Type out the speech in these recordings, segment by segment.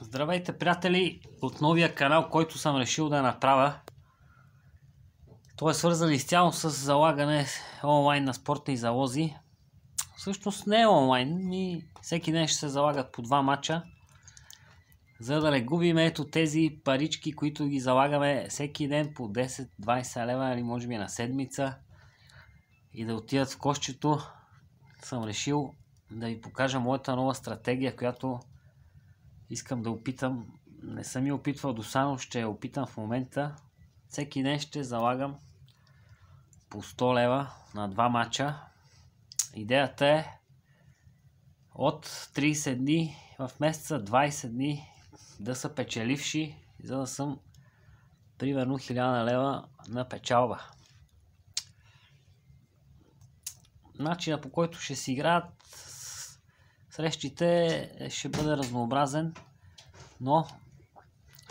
Здравейте, приятели, от новия канал, който съм решил да направя. Той е свързан изцяло с залагане онлайн на спортни залози. Всъщност не е онлайн, всеки ден ще се залагат по 2 мача, за да не губим ето тези парички, които ги залагаме всеки ден по 10-20 лева или може би на седмица и да отидат в кошчето. Съм решил да ви покажа моята нова стратегия, която искам да опитам. Не съм я опитвал досано, ще я опитам в момента. Всеки ден ще залагам по 100 лева на 2 мача. Идеята е от 30 дни в месеца 20 дни да са печеливши, за да съм примерно 1000 лева на печалба. Начинът, по който ще си играят срещите, ще бъде разнообразен, но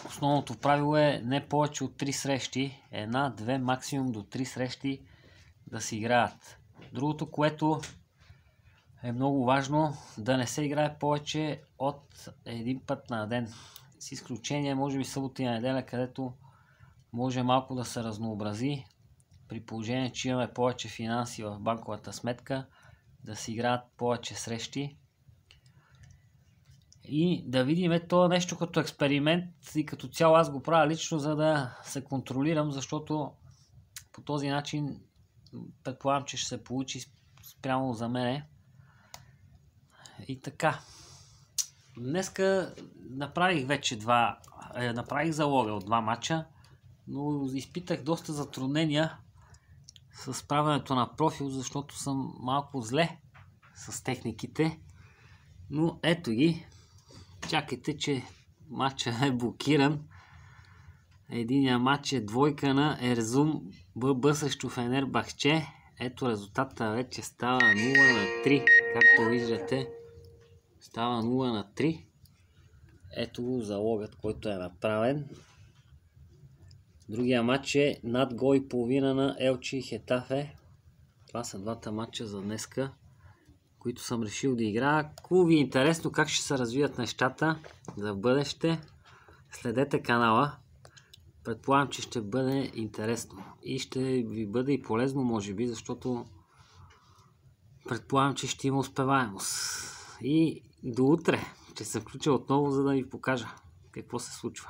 основното правило е не повече от 3 срещи, 1, 2, максимум до 3 срещи да си играят. Другото, което е много важно, да не се играе повече от един път на ден. С изключение, може би събота и неделя, където може малко да се разнообрази, при положение, че имаме повече финанси в банковата сметка, да си играят повече срещи. И да видим това нещо като експеримент и като цяло аз го правя лично, за да се контролирам, защото по този начин предполагам, че ще се получи спрямо за мене. И така. Днеска направих вече направих залога от 2 мача, но изпитах доста затруднения с правенето на профил, защото съм малко зле с техниките. Но ето ги. Чакайте, че матча е блокиран. Единия матч е двойка на Ерзум ББ срещу Фенербахче. Ето резултата вече става 0-3. Както виждате, става 0-3. Ето го залогът, който е направен. Другия матч е над гол и половина на Елче и Хетафе. Това са двата матча за днеска, които съм решил да играя. Ако ви е интересно как ще се развият нещата за бъдеще, следете канала. Предполагам, че ще бъде интересно и ще ви бъде и полезно, може би, защото предполагам, че ще има успеваемост. И до утре ще се включа отново, за да ви покажа какво се случва.